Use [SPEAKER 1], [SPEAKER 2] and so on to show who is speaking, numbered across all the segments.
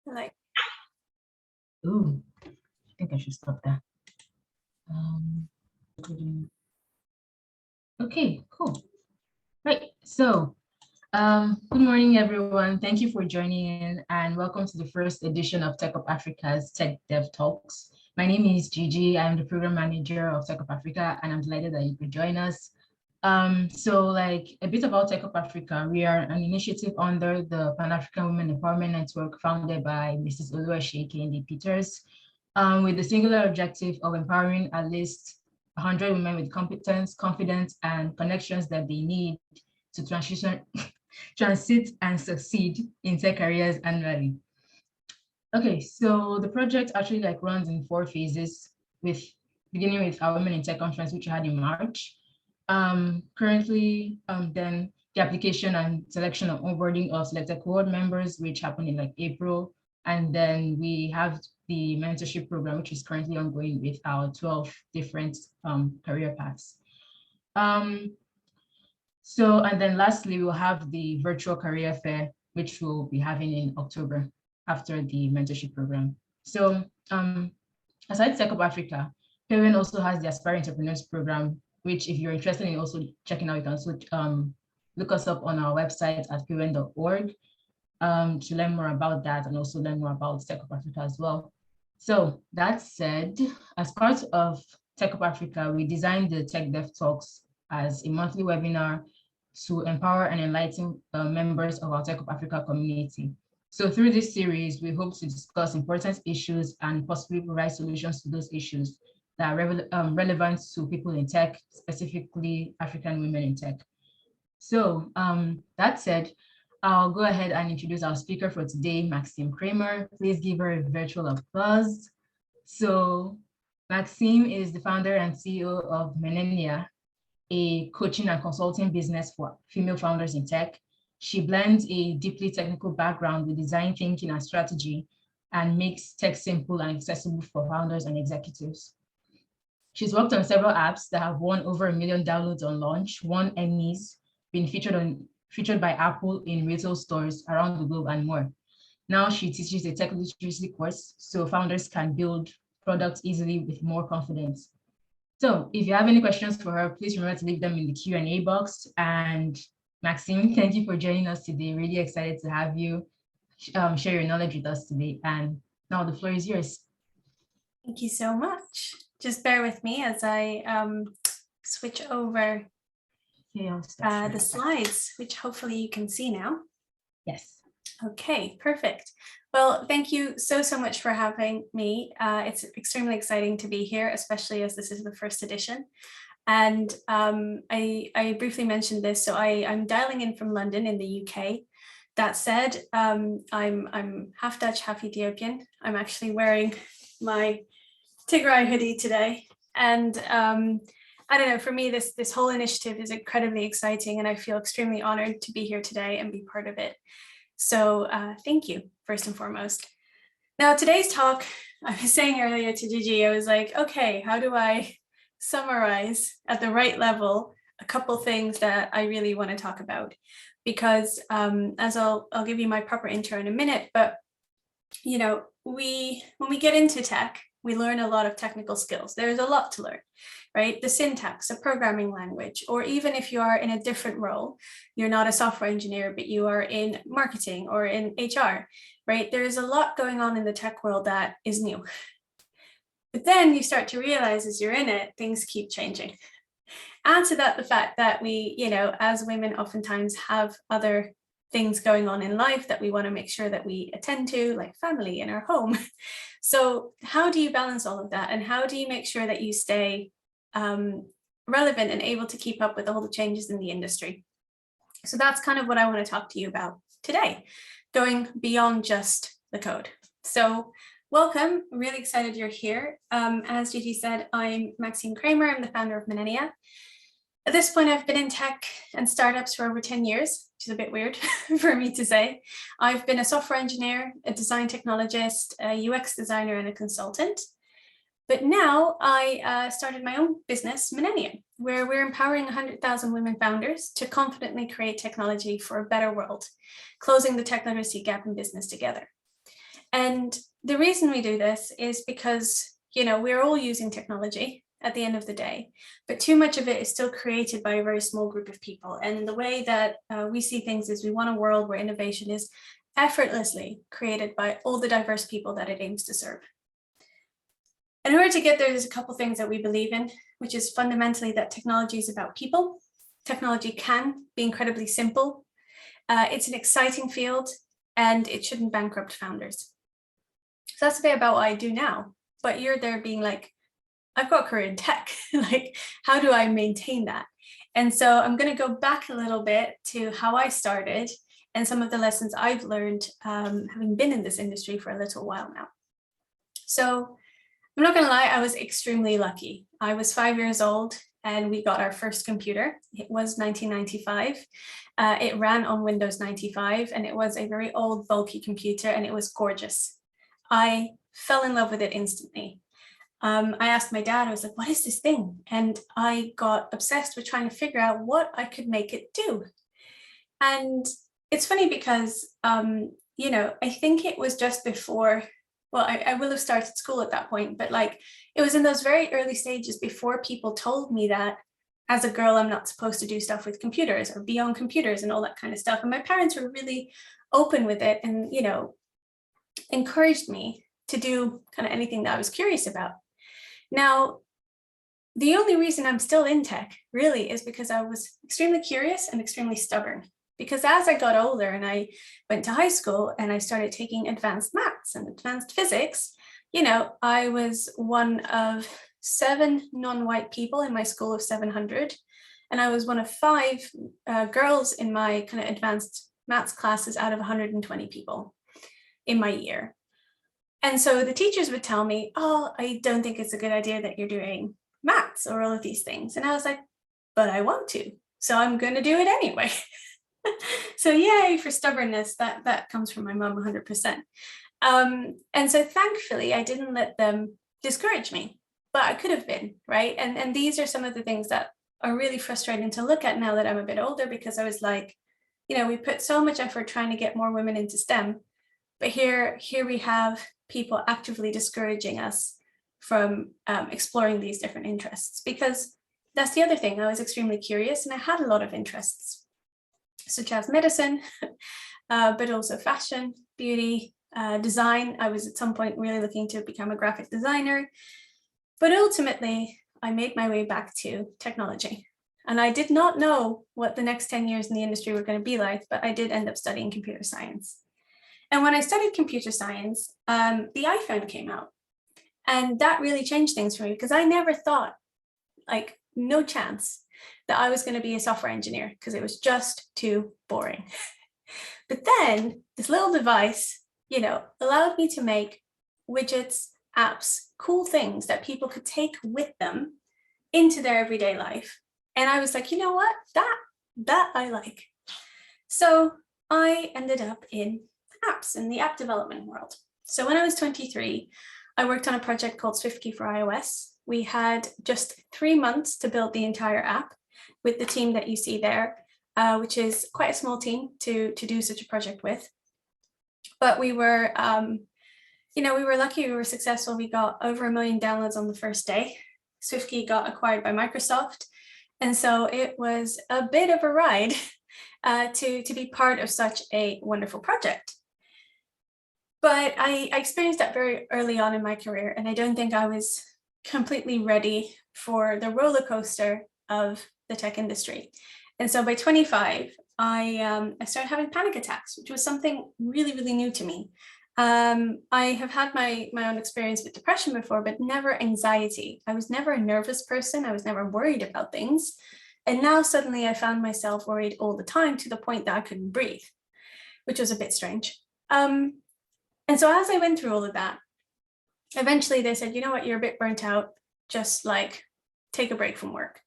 [SPEAKER 1] Like,
[SPEAKER 2] ooh, I think I should stop that. Okay, cool. Right. So, good morning, everyone. Thank you for joining in and welcome to the first edition of TechUp Africa's Tech Dev Talks. My name is Gigi. I'm the program manager of TechUp Africa, and I'm delighted that you could join us. So like a bit about TechUp Africa, we are an initiative under the Pan-African Women Empowerment Network founded by Mrs. Oluwaseyi Kehinde Peters, with the singular objective of empowering at least 100 women with competence, confidence, and connections that they need to transit and succeed in tech careers annually. Okay, so the project actually like runs in 4 phases, with beginning with our Women in Tech conference, which we had in March. Currently, then the application and selection of onboarding of selected cohort members, which happened in like April. And then we have the mentorship program, which is currently ongoing with our 12 different career paths. So, and then lastly, we'll have the virtual career fair, which we'll be having in October after the mentorship program. So aside TechUp Africa, PAWEN also has the Aspiring Entrepreneurs Program, which if you're interested in also checking out, you can also look us up on our website at pawen.org to learn more about that and also learn more about TechUp Africa as well. So that said, as part of TechUp Africa, we designed the Tech Dev Talks as a monthly webinar to empower and enlighten members of our TechUp Africa community. So through this series, we hope to discuss important issues and possibly provide solutions to those issues that are relevant to people in tech, specifically African women in tech. So that said, I'll go ahead and introduce our speaker for today, Maxim Cramer. Please give her a virtual applause. So Maxim is the founder and CEO of MENNENIA, a coaching and consulting business for female founders in tech. She blends a deeply technical background with design thinking and strategy and makes tech simple and accessible for founders and executives. She's worked on several apps that have won over 1 million downloads on launch, won Emmys, been featured by Apple in retail stores around the globe, and more. Now she teaches a tech literacy course so founders can build products easily with more confidence. So if you have any questions for her, please remember to leave them in the Q&A box. And Maxim, thank you for joining us today. Really excited to have you share your knowledge with us today. And now the floor is yours.
[SPEAKER 1] thank you so much. Just bear with me as I switch over the slides, which hopefully you can see now.
[SPEAKER 2] Yes.
[SPEAKER 1] Okay, perfect. Well, thank you so much for having me. It's extremely exciting to be here, especially as this is the first edition. And I briefly mentioned this, so I'm dialing in from London in the UK. That said, I'm half Dutch, half Ethiopian. I'm actually wearing my Tigray hoodie today. And I don't know, for me, this whole initiative is incredibly exciting, and I feel extremely honored to be here today and be part of it. So thank you, first and foremost. Now, today's talk, I was saying earlier to Gigi, I was like, okay, how do I summarize at the right level a couple things that I really want to talk about? Because as I'll give you my proper intro in a minute, but you know, when we get into tech, we learn a lot of technical skills. There's a lot to learn, right? The syntax, a programming language, or even if you are in a different role, you're not a software engineer, but you are in marketing or in HR, right? There's a lot going on in the tech world that is new. But then you start to realize as you're in it, things keep changing. Add to that the fact that we, you know, as women oftentimes have other things going on in life that we want to make sure that we attend to, like family in our home. So how do you balance all of that? And how do you make sure that you stay relevant and able to keep up with all the changes in the industry? So that's kind of what I want to talk to you about today, going beyond just the code. So welcome, I'm really excited you're here. As Gigi said, I'm Maxim Cramer, I'm the founder of MENNENIA. At this point, I've been in tech and startups for over 10 years, which is a bit weird for me to say. I've been a software engineer, a design technologist, a UX designer, and a consultant. But now I started my own business, MENNENIA, where we're empowering 100,000 women founders to confidently create technology for a better world, closing the tech literacy gap in business together. And the reason we do this is because, we're all using technology at the end of the day, but too much of it is still created by a very small group of people. And the way that we see things is we want a world where innovation is effortlessly created by all the diverse people that it aims to serve. In order to get there, there's a couple of things that we believe in, which is fundamentally that technology is about people. Technology can be incredibly simple. It's an exciting field, and it shouldn't bankrupt founders. So that's a bit about what I do now, but you're there being like, I've got a career in tech, like, how do I maintain that? And so I'm going to go back a little bit to how I started and some of the lessons I've learned having been in this industry for a little while now. So I'm not going to lie, I was extremely lucky. I was 5 years old and we got our first computer. It was 1995. It ran on Windows 95 and it was a very old, bulky computer, and it was gorgeous. I fell in love with it instantly. I asked my dad, I was like, what is this thing? And I got obsessed with trying to figure out what I could make it do. And it's funny because, I think it was just before, well, I will have started school at that point, but like, it was in those very early stages before people told me that as a girl, I'm not supposed to do stuff with computers or be on computers and all that kind of stuff. And my parents were really open with it and, encouraged me to do kind of anything that I was curious about. Now, the only reason I'm still in tech really is because I was extremely curious and extremely stubborn. Because as I got older and I went to high school and I started taking advanced maths and advanced physics, I was one of 7 non-white people in my school of 700. And I was one of 5 girls in my kind of advanced maths classes out of 120 people in my year. And so the teachers would tell me, oh, I don't think it's a good idea that you're doing maths or all of these things. And I was like, but I want to, so I'm going to do it anyway. So yay for stubbornness. That comes from my mom 100%. And so thankfully I didn't let them discourage me, but I could have been, right? And these are some of the things that are really frustrating to look at now that I'm a bit older, because I was like, we put so much effort trying to get more women into STEM, but here we have people actively discouraging us from exploring these different interests, because that's the other thing. I was extremely curious and I had a lot of interests, such as medicine, but also fashion, beauty, design. I was at some point really looking to become a graphic designer, but ultimately I made my way back to technology. And I did not know what the next 10 years in the industry were going to be like, but I did end up studying computer science. And when I studied computer science, the iPhone came out. And that really changed things for me, because I never thought, like, no chance that I was going to be a software engineer, because it was just too boring. But then this little device, allowed me to make widgets, apps, cool things that people could take with them into their everyday life. And I was like, you know what, that I like. So I ended up in apps, in the app development world. So when I was 23, I worked on a project called SwiftKey for iOS. We had just 3 months to build the entire app with the team that you see there, which is quite a small team to do such a project with. But we were, we were lucky, we were successful. We got over 1 million downloads on the first day. SwiftKey got acquired by Microsoft. And so it was a bit of a ride to be part of such a wonderful project. But I experienced that very early on in my career, and I don't think I was completely ready for the roller coaster of the tech industry. And so by 25, I started having panic attacks, which was something really, really new to me. I have had my own experience with depression before, but never anxiety. I was never a nervous person. I was never worried about things. And now suddenly I found myself worried all the time, to the point that I couldn't breathe, which was a bit strange. And so as I went through all of that, eventually they said, you know what, you're a bit burnt out, just like take a break from work,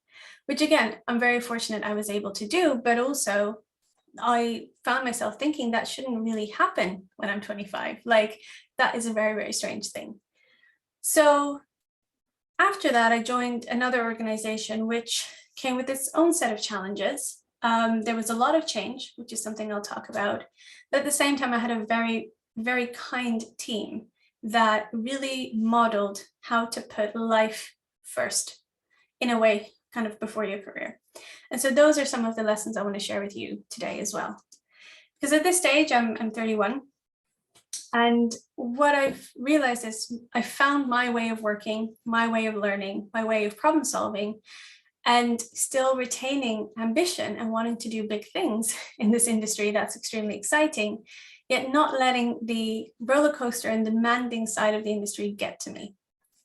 [SPEAKER 1] which again, I'm very fortunate I was able to do, but also I found myself thinking that shouldn't really happen when I'm 25. Like, that is a very, very strange thing. So after that, I joined another organization, which came with its own set of challenges. There was a lot of change, which is something I'll talk about. But at the same time, I had a very very kind team that really modeled how to put life first in a way, kind of before your career. And so those are some of the lessons I want to share with you today as well. Because at this stage, I'm 31. And what I've realized is I found my way of working, my way of learning, my way of problem solving, and still retaining ambition and wanting to do big things in this industry that's extremely exciting, yet not letting the roller coaster and demanding side of the industry get to me.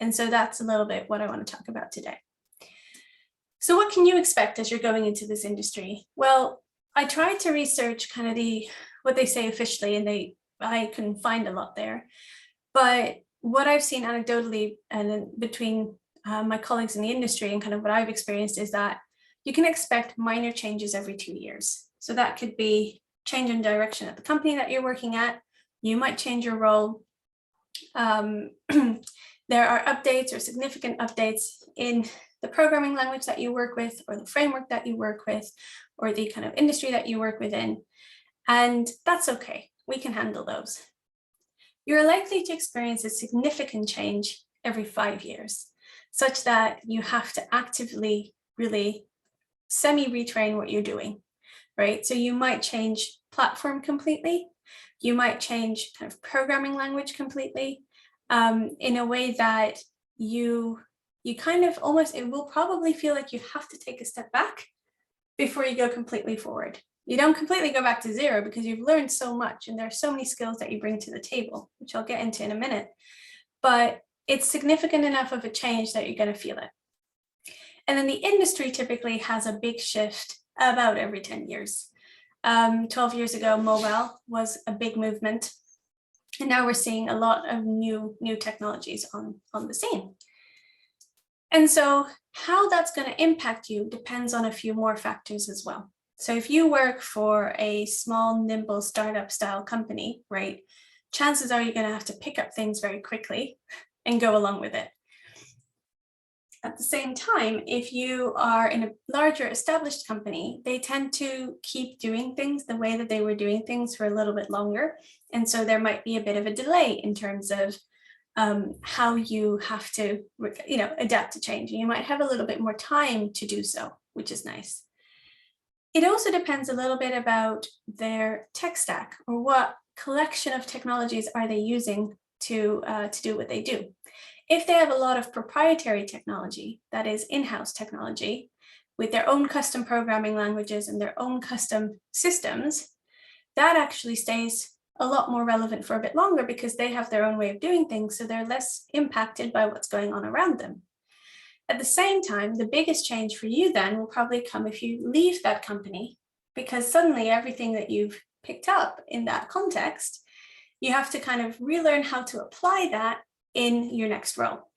[SPEAKER 1] And so that's a little bit what I want to talk about today. So what can you expect as you're going into this industry? Well, I tried to research kind of what they say officially, and I couldn't find a lot there. But what I've seen anecdotally and between my colleagues in the industry and kind of what I've experienced is that you can expect minor changes every 2 years. So that could be change in direction at the company that you're working at. You might change your role. There are updates or significant updates in the programming language that you work with, or the framework that you work with, or the kind of industry that you work within. And that's okay. We can handle those. You're likely to experience a significant change every 5 years, such that you have to actively really semi-retrain what you're doing, right? So you might change platform completely. You might change kind of programming language completely in a way that you kind of almost, it will probably feel like you have to take a step back before you go completely forward. You don't completely go back to zero because you've learned so much and there are so many skills that you bring to the table, which I'll get into in a minute, but it's significant enough of a change that you're going to feel it. And then the industry typically has a big shift about every 10 years. 12 years ago, mobile was a big movement. And now we're seeing a lot of new technologies on the scene. And so how that's going to impact you depends on a few more factors as well. So if you work for a small, nimble startup style company, right, chances are you're going to have to pick up things very quickly and go along with it. At the same time, if you are in a larger established company, they tend to keep doing things the way that they were doing things for a little bit longer. And so there might be a bit of a delay in terms of how you have to, adapt to change. And you might have a little bit more time to do so, which is nice. It also depends a little bit about their tech stack, or what collection of technologies are they using to do what they do. If they have a lot of proprietary technology, that is in-house technology, with their own custom programming languages and their own custom systems, that actually stays a lot more relevant for a bit longer because they have their own way of doing things, so they're less impacted by what's going on around them. At the same time, the biggest change for you then will probably come if you leave that company, because suddenly everything that you've picked up in that context, you have to kind of relearn how to apply that in your next role.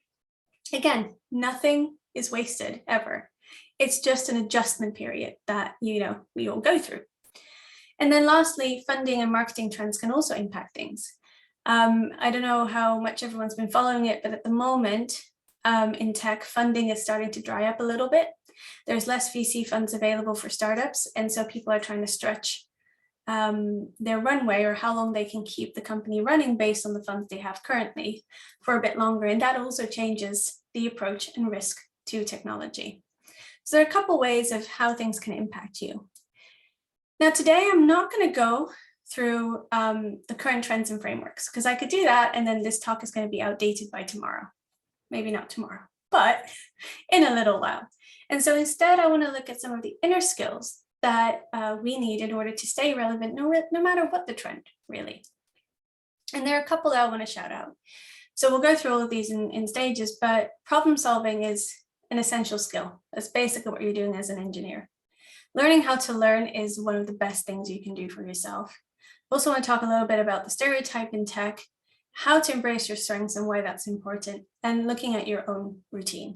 [SPEAKER 1] Again, nothing is wasted ever. It's just an adjustment period that, we all go through. And then lastly, funding and marketing trends can also impact things. I don't know how much everyone's been following it, but at the moment in tech, funding is starting to dry up a little bit. There's less VC funds available for startups. And so people are trying to stretch their runway, or how long they can keep the company running based on the funds they have currently, for a bit longer. And that also changes the approach and risk to technology. So there are a couple ways of how things can impact you. Now, today, I'm not going to go through the current trends and frameworks, because I could do that and then this talk is going to be outdated by tomorrow. Maybe not tomorrow, but in a little while. And so instead, I want to look at some of the inner skills that we need in order to stay relevant, no matter what the trend, really. And there are a couple that I want to shout out. So we'll go through all of these in stages, but problem solving is an essential skill. That's basically what you're doing as an engineer. Learning how to learn is one of the best things you can do for yourself. I also want to talk a little bit about the stereotype in tech, how to embrace your strengths and why that's important, and looking at your own routine.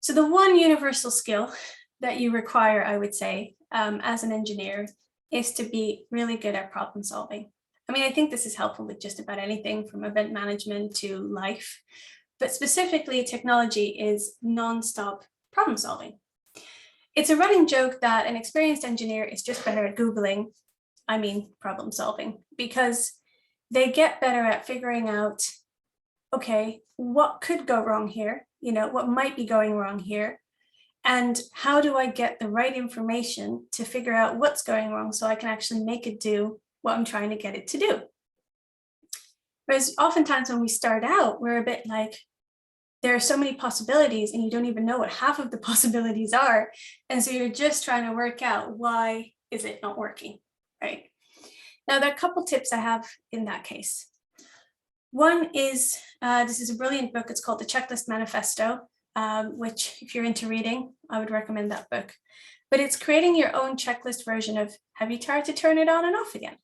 [SPEAKER 1] So the one universal skill that you require, I would say, as an engineer, is to be really good at problem solving. I mean, I think this is helpful with just about anything from event management to life, but specifically technology is nonstop problem solving. It's a running joke that an experienced engineer is just better at Googling, problem solving, because they get better at figuring out, okay, what could go wrong here? You know, what might be going wrong here? And how do I get the right information to figure out what's going wrong so I can actually make it do what I'm trying to get it to do? Whereas oftentimes when we start out, we're a bit like, there are so many possibilities and you don't even know what half of the possibilities are. And so you're just trying to work out, why is it not working, right? Now, there are a couple tips I have in that case. One is, this is a brilliant book. It's called The Checklist Manifesto, which if you're into reading, I would recommend that book. But it's creating your own checklist version of, have you tried to turn it on and off again?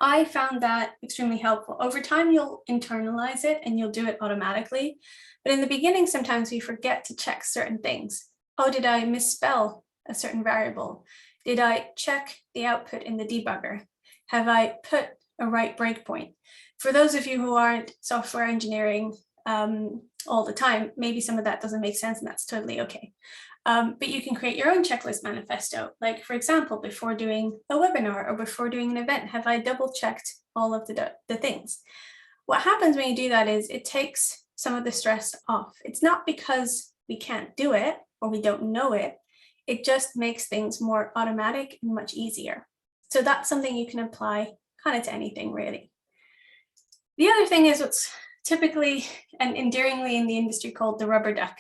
[SPEAKER 1] I found that extremely helpful. Over time, you'll internalize it and you'll do it automatically. But in the beginning, sometimes we forget to check certain things. Oh, did I misspell a certain variable? Did I check the output in the debugger? Have I put a right breakpoint? For those of you who aren't software engineering all the time, maybe some of that doesn't make sense, and that's totally okay. But you can create your own checklist manifesto. Like, for example, before doing a webinar or before doing an event, have I double checked all of the things? What happens when you do that is it takes some of the stress off. It's not because we can't do it or we don't know it. It just makes things more automatic and much easier. So that's something you can apply kind of to anything, really. The other thing is what's typically and endearingly in the industry called the rubber duck.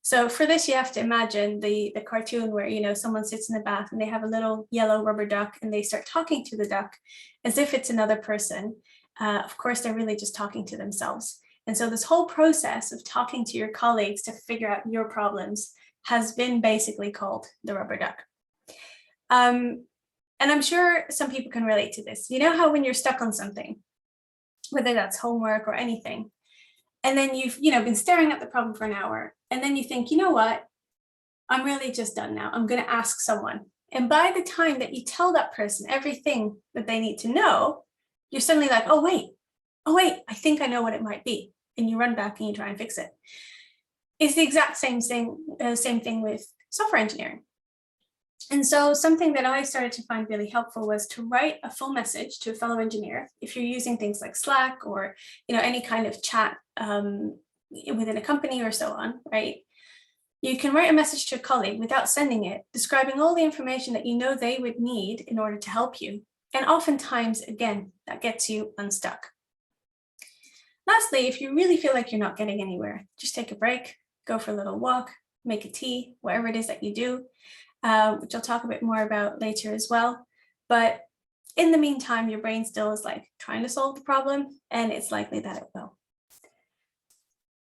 [SPEAKER 1] So for this, you have to imagine the cartoon where, you know, someone sits in the bath and they have a little yellow rubber duck and they start talking to the duck as if it's another person. Of course, they're really just talking to themselves. And so this whole process of talking to your colleagues to figure out your problems has been basically called the rubber duck. And I'm sure some people can relate to this. You know how when you're stuck on something, whether that's homework or anything, and then you've been staring at the problem for an hour, and then you think, you know what, I'm really just done now. I'm going to ask someone. And by the time that you tell that person everything that they need to know, you're suddenly like, oh wait, I think I know what it might be. And you run back and you try and fix it. It's the exact same thing with software engineering. And so something that I started to find really helpful was to write a full message to a fellow engineer. If you're using things like Slack or any kind of chat within a company or so on, right? You can write a message to a colleague without sending it, describing all the information that you know they would need in order to help you. And oftentimes, again, that gets you unstuck. Lastly, if you really feel like you're not getting anywhere, just take a break, go for a little walk, make a tea, whatever it is that you do. Which I'll talk a bit more about later as well. But in the meantime, your brain still is like trying to solve the problem, and it's likely that it will.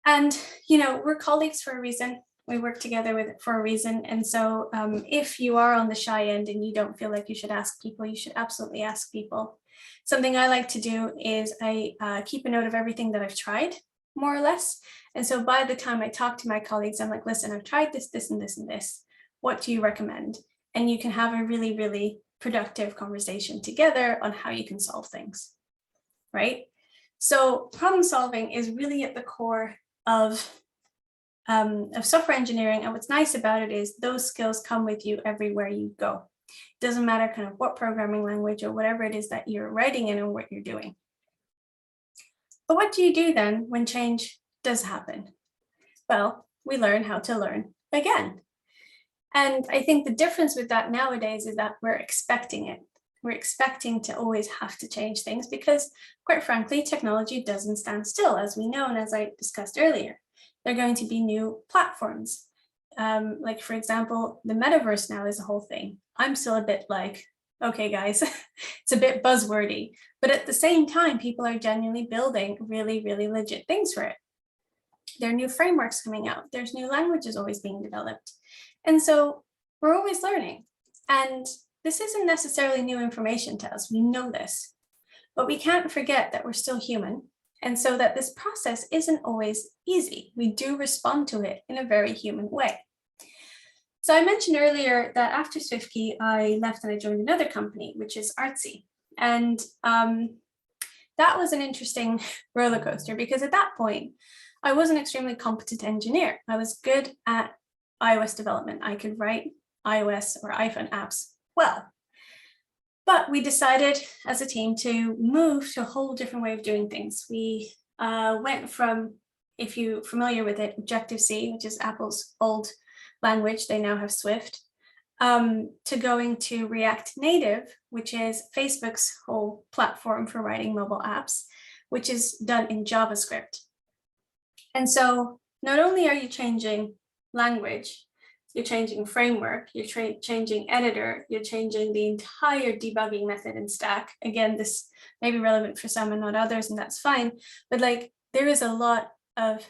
[SPEAKER 1] And, we're colleagues for a reason. We work together for a reason. And so if you are on the shy end and you don't feel like you should ask people, you should absolutely ask people. Something I like to do is I keep a note of everything that I've tried, more or less. And so by the time I talk to my colleagues, I'm like, listen, I've tried this, this, and this, and this. What do you recommend? And you can have a really, really productive conversation together on how you can solve things, right? So problem solving is really at the core of software engineering. And what's nice about it is those skills come with you everywhere you go. It doesn't matter kind of what programming language or whatever it is that you're writing in or what you're doing. But what do you do then when change does happen? Well, we learn how to learn again. And I think the difference with that nowadays is that we're expecting it. We're expecting to always have to change things because, quite frankly, technology doesn't stand still, as we know, and as I discussed earlier. There are going to be new platforms. Like, for example, the metaverse now is a whole thing. I'm still a bit like, okay, guys, it's a bit buzzwordy. But at the same time, people are genuinely building really, really legit things for it. There are new frameworks coming out. There's new languages always being developed. And so we're always learning. And this isn't necessarily new information to us. We know this. But we can't forget that we're still human. And so that this process isn't always easy. We do respond to it in a very human way. So I mentioned earlier that after SwiftKey, I left and I joined another company, which is Artsy. And that was an interesting roller coaster because at that point, I was an extremely competent engineer. I was good at iOS development. I could write iOS or iPhone apps well. But we decided as a team to move to a whole different way of doing things. We went from, if you're familiar with it, Objective-C, which is Apple's old language, they now have Swift, to going to React Native, which is Facebook's whole platform for writing mobile apps, which is done in JavaScript. And so not only are you changing language, you're changing framework, you're changing editor, you're changing the entire debugging method and stack. Again, this may be relevant for some and not others, and that's fine. But like, there is a lot of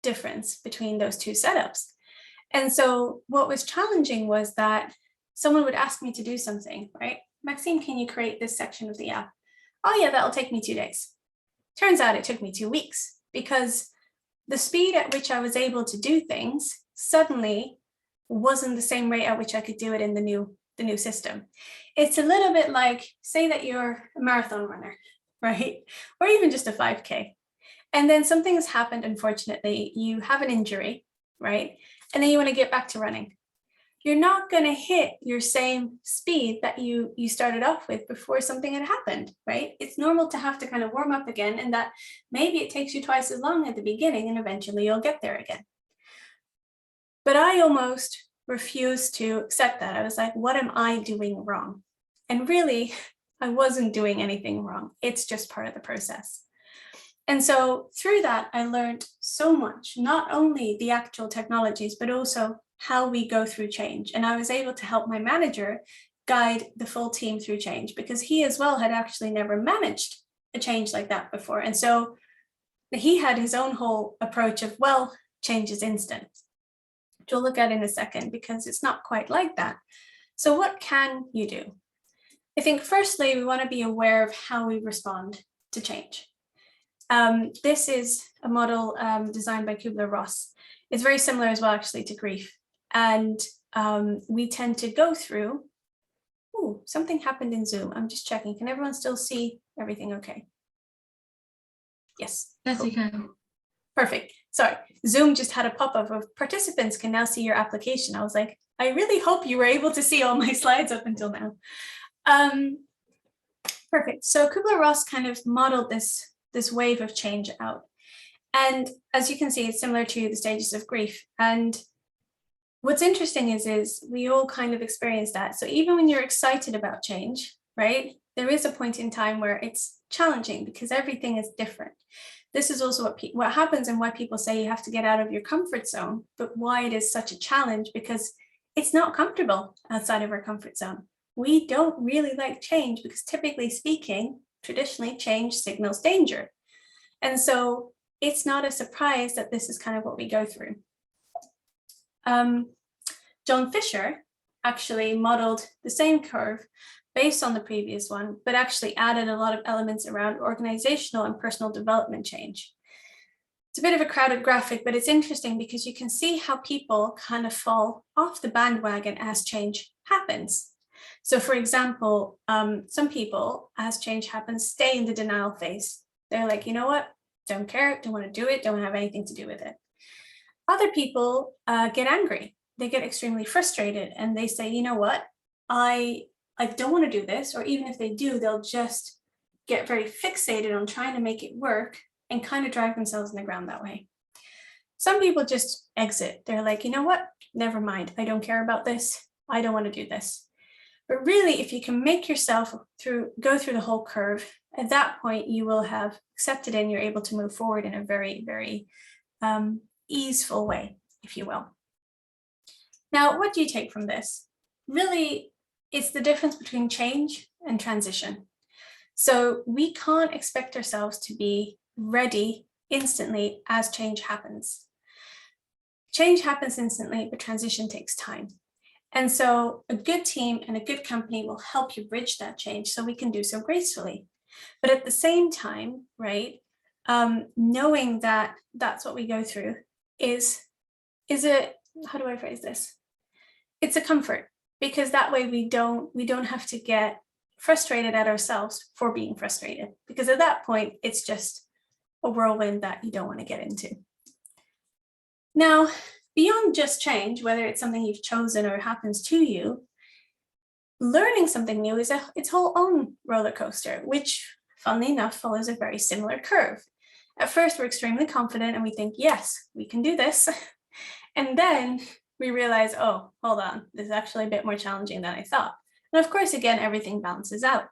[SPEAKER 1] difference between those two setups. And so what was challenging was that someone would ask me to do something, right? Maxime, can you create this section of the app? Oh yeah, that'll take me 2 days. Turns out it took me 2 weeks, because the speed at which I was able to do things suddenly wasn't the same rate at which I could do it in the new system. It's a little bit like, say that you're a marathon runner, right? Or even just a 5K. And then something has happened, unfortunately, you have an injury, right? And then you want to get back to running. You're not going to hit your same speed that you started off with before something had happened, right? It's normal to have to kind of warm up again, and that maybe it takes you twice as long at the beginning, and eventually you'll get there again. But I almost refused to accept that. I was like, what am I doing wrong? And really, I wasn't doing anything wrong. It's just part of the process. And so through that, I learned so much, not only the actual technologies, but also how we go through change. And I was able to help my manager guide the full team through change, because he as well had actually never managed a change like that before. And so he had his own whole approach of, well, change is instant, which we'll look at in a second, because it's not quite like that. So what can you do? I think firstly, we want to be aware of how we respond to change. This is a model designed by Kubler-Ross. It's very similar as well, actually, to grief. And we tend to go through, ooh, something happened in Zoom. I'm just checking. Can everyone still see everything okay? Yes.
[SPEAKER 2] Yes,
[SPEAKER 1] cool.
[SPEAKER 2] you can.
[SPEAKER 1] Perfect. Sorry, Zoom just had a pop-up of participants can now see your application. I was like, I really hope you were able to see all my slides up until now. Perfect. So Kubler-Ross kind of modeled this wave of change out. And as you can see, it's similar to the stages of grief. And what's interesting is we all kind of experience that. So even when you're excited about change, right, there is a point in time where it's challenging because everything is different. This is also what happens and why people say you have to get out of your comfort zone, but why it is such a challenge, because it's not comfortable outside of our comfort zone. We don't really like change because, typically speaking, traditionally change signals danger. And so it's not a surprise that this is kind of what we go through. John Fisher actually modeled the same curve based on the previous one, but actually added a lot of elements around organizational and personal development change. It's a bit of a crowded graphic, but it's interesting because you can see how people kind of fall off the bandwagon as change happens. So for example, some people, as change happens, stay in the denial phase. They're like, you know what? Don't care, don't want to do it, don't have anything to do with it. Other people get angry. They get extremely frustrated and they say, you know what? I don't want to do this, or even if they do, they'll just get very fixated on trying to make it work and kind of drive themselves in the ground that way. Some people just exit. They're like, you know what? Never mind. I don't care about this. I don't want to do this. But really, if you can make yourself go through the whole curve, at that point, you will have accepted and you're able to move forward in a very, very easeful way, if you will. Now, what do you take from this? Really, it's the difference between change and transition. So we can't expect ourselves to be ready instantly as change happens. Change happens instantly, but transition takes time. And so a good team and a good company will help you bridge that change so we can do so gracefully. But at the same time, right, knowing that that's what we go through is a, how do I phrase this? It's a comfort, because that way we don't have to get frustrated at ourselves for being frustrated, because at that point, it's just a whirlwind that you don't want to get into. Now, beyond just change, whether it's something you've chosen or happens to you, learning something new is its whole own roller coaster, which funnily enough follows a very similar curve. At first, we're extremely confident and we think, yes, we can do this. And then we realize, oh, hold on, this is actually a bit more challenging than I thought. And of course, again, everything balances out.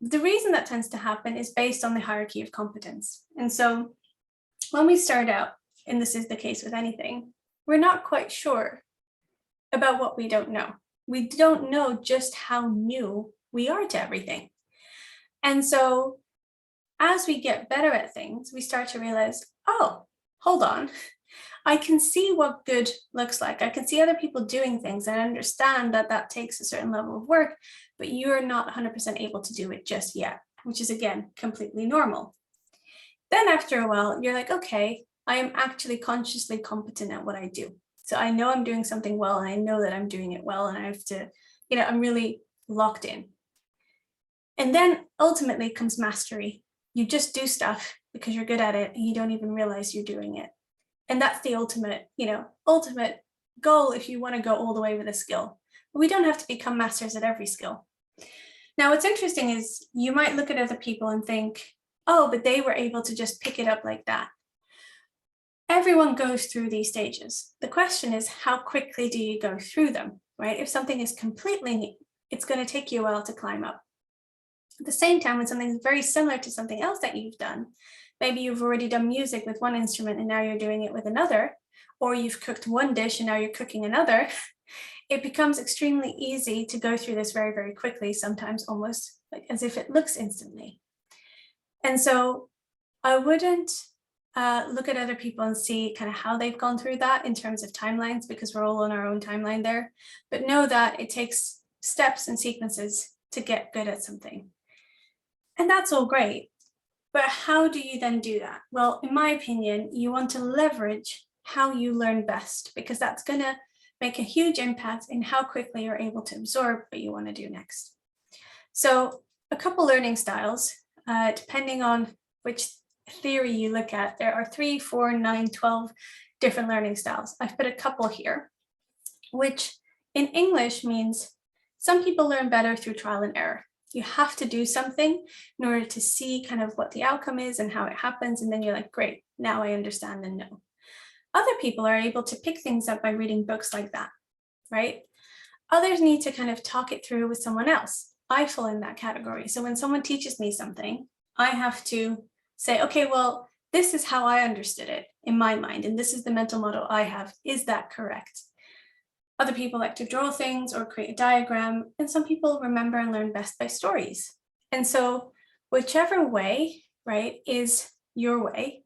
[SPEAKER 1] The reason that tends to happen is based on the hierarchy of competence. And so when we start out, and this is the case with anything, we're not quite sure about what we don't know. We don't know just how new we are to everything. And so as we get better at things, we start to realize, oh, hold on, I can see what good looks like. I can see other people doing things. I understand that that takes a certain level of work, but you're not 100% able to do it just yet, which is, again, completely normal. Then after a while, you're like, okay, I am actually consciously competent at what I do. So I know I'm doing something well, and I know that I'm doing it well, and I have to, I'm really locked in. And then ultimately comes mastery. You just do stuff because you're good at it, and you don't even realize you're doing it. And that's the ultimate goal if you want to go all the way with a skill. But we don't have to become masters at every skill. Now, what's interesting is you might look at other people and think, oh, but they were able to just pick it up like that. Everyone goes through these stages. The question is, how quickly do you go through them, right? If something is completely new, it's going to take you a while to climb up. At the same time, when something is very similar to something else that you've done, maybe you've already done music with one instrument and now you're doing it with another, or you've cooked one dish and now you're cooking another, it becomes extremely easy to go through this very, very quickly, sometimes almost like as if it looks instantly. And so I wouldn't look at other people and see kind of how they've gone through that in terms of timelines, because we're all on our own timeline there, but know that it takes steps and sequences to get good at something. And that's all great. But how do you then do that? Well, in my opinion, you want to leverage how you learn best, because that's going to make a huge impact in how quickly you're able to absorb what you want to do next. So a couple learning styles, depending on which theory you look at, there are 3, 4, 9, 12 different learning styles. I've put a couple here, which in English means some people learn better through trial and error. You have to do something in order to see kind of what the outcome is and how it happens. And then you're like, great, now I understand and know. Other people are able to pick things up by reading books like that, right? Others need to kind of talk it through with someone else. I fall in that category. So when someone teaches me something, I have to say, okay, well, this is how I understood it in my mind, and this is the mental model I have. Is that correct? Other people like to draw things or create a diagram, and some people remember and learn best by stories. And so whichever way, right, is your way,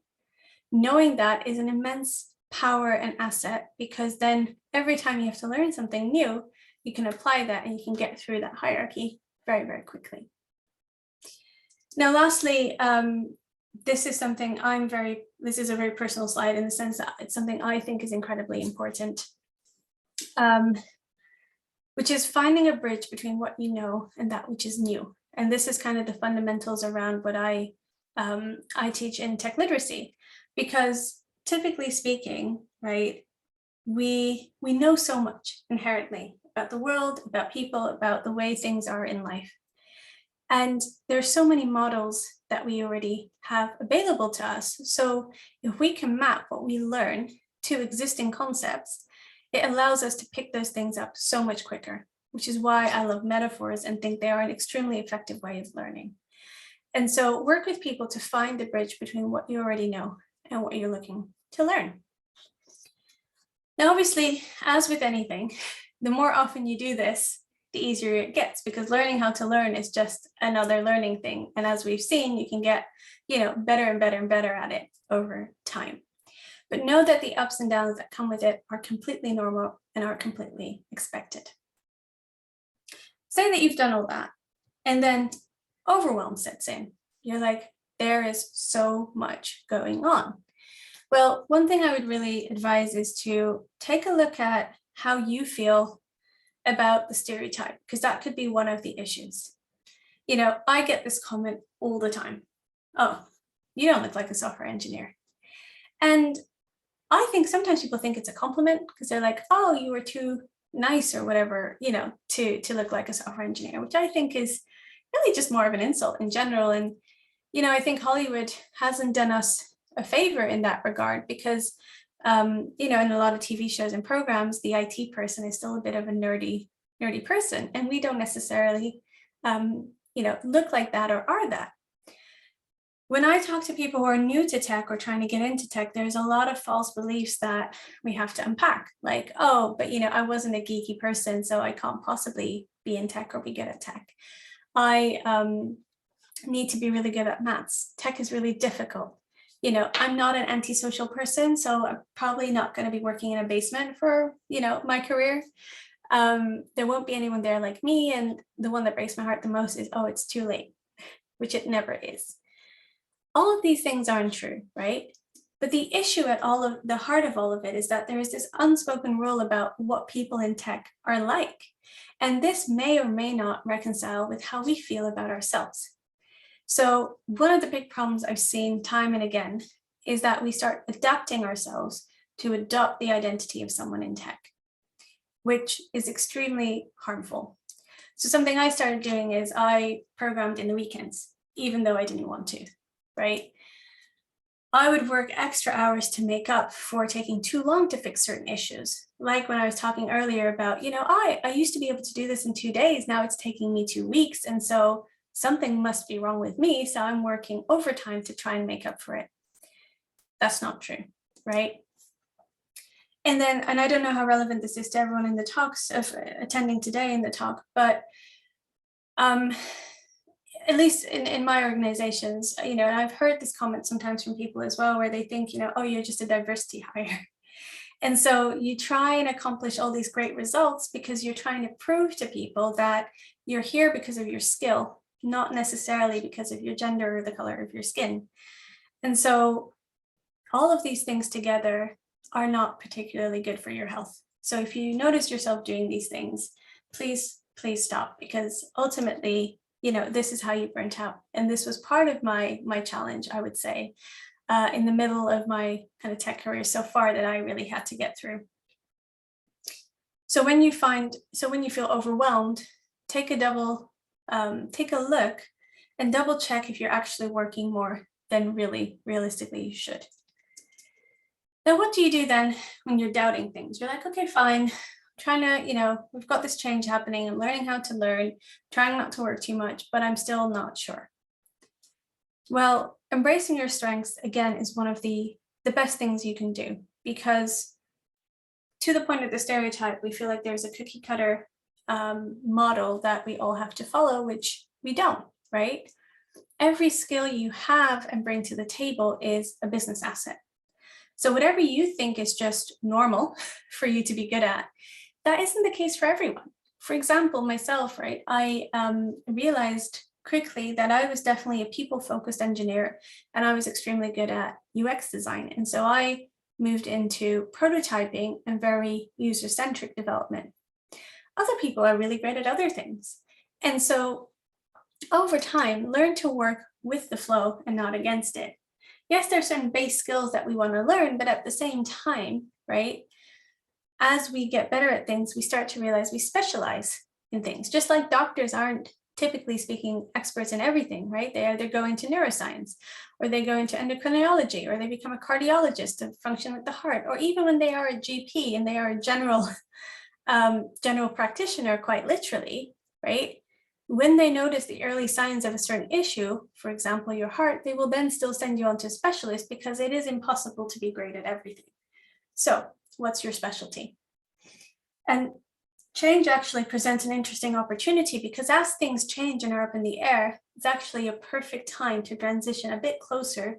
[SPEAKER 1] knowing that is an immense power and asset, because then every time you have to learn something new, you can apply that and you can get through that hierarchy very, very quickly. Now, lastly, this is something this is a very personal slide in the sense that it's something I think is incredibly important, which is finding a bridge between what you know and that which is new. And this is kind of the fundamentals around what I teach in tech literacy, because typically speaking, right, we know so much inherently about the world, about people, about the way things are in life. And there's so many models that we already have available to us. So if we can map what we learn to existing concepts, it allows us to pick those things up so much quicker, which is why I love metaphors and think they are an extremely effective way of learning. And so work with people to find the bridge between what you already know and what you're looking to learn. Now, obviously, as with anything, the more often you do this, the easier it gets, because learning how to learn is just another learning thing. And as we've seen, you can get, better and better and better at it over time. But know that the ups and downs that come with it are completely normal and are completely expected. Say that you've done all that, and then overwhelm sets in. You're like, there is so much going on. Well, one thing I would really advise is to take a look at how you feel about the stereotype, because that could be one of the issues. I get this comment all the time. Oh, you don't look like a software engineer. And I think sometimes people think it's a compliment, because they're like, oh, you were too nice or whatever, to look like a software engineer, which I think is really just more of an insult in general. And, I think Hollywood hasn't done us a favor in that regard because, in a lot of TV shows and programs, the IT person is still a bit of a nerdy person, and we don't necessarily, look like that or are that. When I talk to people who are new to tech or trying to get into tech, there's a lot of false beliefs that we have to unpack. Like, oh, but I wasn't a geeky person, so I can't possibly be in tech or be good at tech. I need to be really good at maths. Tech is really difficult. I'm not an antisocial person, so I'm probably not going to be working in a basement for, my career. There won't be anyone there like me. And the one that breaks my heart the most is, oh, it's too late, which it never is. All of these things aren't true, right? But the issue at the heart of all of it is that there is this unspoken rule about what people in tech are like. And this may or may not reconcile with how we feel about ourselves. So one of the big problems I've seen time and again is that we start adapting ourselves to adopt the identity of someone in tech, which is extremely harmful. So something I started doing is I programmed in the weekends, even though I didn't want to. Right? I would work extra hours to make up for taking too long to fix certain issues. Like when I was talking earlier about, I used to be able to do this in 2 days. Now it's taking me 2 weeks. And so something must be wrong with me. So I'm working overtime to try and make up for it. That's not true, right? And I don't know how relevant this is to everyone in the talks of attending today in the talk, but at least in my organizations, and I've heard this comment sometimes from people as well, where they think, oh, you're just a diversity hire. And so you try and accomplish all these great results because you're trying to prove to people that you're here because of your skill, not necessarily because of your gender or the color of your skin. And so all of these things together are not particularly good for your health. So if you notice yourself doing these things, please stop, because ultimately, this is how you burnt out. And this was part of my challenge, I would say, in the middle of my kind of tech career so far that I really had to get through. So when you feel overwhelmed, take a look and double check if you're actually working more than really realistically you should. Now, what do you do then when you're doubting things? You're like, okay, fine. Trying to, we've got this change happening. I'm learning how to learn, trying not to work too much, but I'm still not sure. Well, embracing your strengths, again, is one of the best things you can do, because to the point of the stereotype, we feel like there's a cookie cutter model that we all have to follow, which we don't, right? Every skill you have and bring to the table is a business asset. So whatever you think is just normal for you to be good at, that isn't the case for everyone. For example, myself, right, I realized quickly that I was definitely a people-focused engineer, and I was extremely good at UX design. And so I moved into prototyping and very user-centric development. Other people are really great at other things. And so over time, learn to work with the flow and not against it. Yes, there are certain base skills that we want to learn, but at the same time, right, as we get better at things, we start to realize we specialize in things. Just like doctors aren't, typically speaking, experts in everything, right? They either go into neuroscience, or they go into endocrinology, or they become a cardiologist to function with the heart, or even when they are a GP and they are a general practitioner, quite literally, right? When they notice the early signs of a certain issue, for example, your heart, they will then still send you on to a specialist, because it is impossible to be great at everything. So what's your specialty? And change actually presents an interesting opportunity, because as things change and are up in the air, it's actually a perfect time to transition a bit closer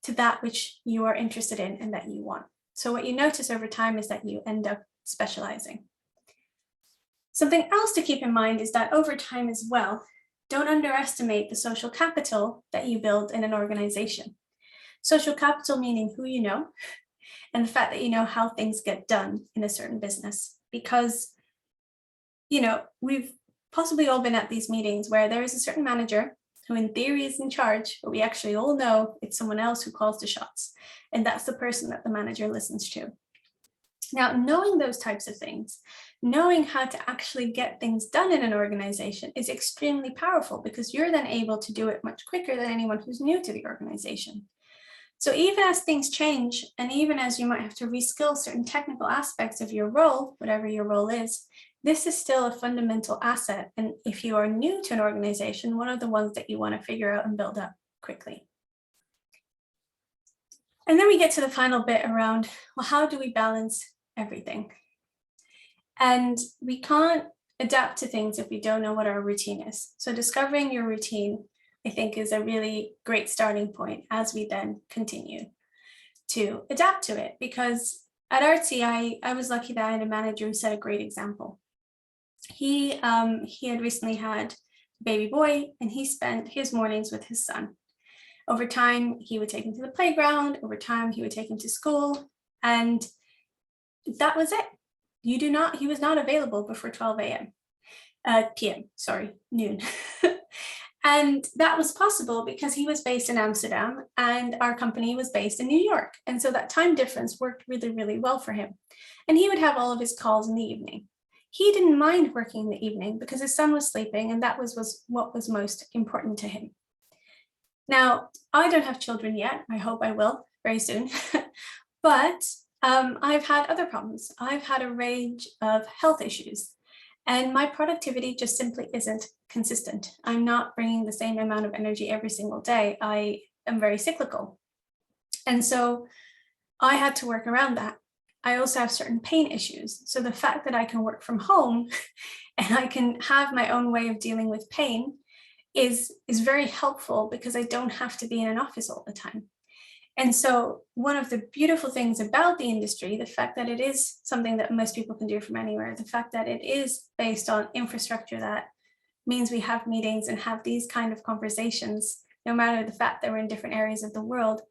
[SPEAKER 1] to that which you are interested in and that you want. So what you notice over time is that you end up specializing. Something else to keep in mind is that over time as well, don't underestimate the social capital that you build in an organization. Social capital meaning who you know, and the fact that you know how things get done in a certain business. Because, we've possibly all been at these meetings where there is a certain manager who in theory is in charge, but we actually all know it's someone else who calls the shots. And that's the person that the manager listens to. Now, knowing those types of things, knowing how to actually get things done in an organization is extremely powerful, because you're then able to do it much quicker than anyone who's new to the organization. So even as things change, and even as you might have to reskill certain technical aspects of your role, whatever your role is, this is still a fundamental asset. And if you are new to an organization, one of the ones that you want to figure out and build up quickly. And then we get to the final bit around, well, how do we balance everything? And we can't adapt to things if we don't know what our routine is. So discovering your routine, I think, is a really great starting point as we then continue to adapt to it. Because at Artsy, I was lucky that I had a manager who set a great example. He had recently had a baby boy, and he spent his mornings with his son. Over time, he would take him to the playground. Over time, he would take him to school. And that was it. He was not available before 12 p.m., noon. And that was possible because he was based in Amsterdam and our company was based in New York. And so that time difference worked really, really well for him. And he would have all of his calls in the evening. He didn't mind working in the evening because his son was sleeping, and that was what was most important to him. Now, I don't have children yet. I hope I will very soon. But I've had other problems. I've had a range of health issues, and my productivity just simply isn't consistent. I'm not bringing the same amount of energy every single day. I am very cyclical. And so I had to work around that. I also have certain pain issues. So the fact that I can work from home and I can have my own way of dealing with pain is very helpful, because I don't have to be in an office all the time. And so one of the beautiful things about the industry, the fact that it is something that most people can do from anywhere, the fact that it is based on infrastructure that means we have meetings and have these kind of conversations, no matter the fact that we're in different areas of the world,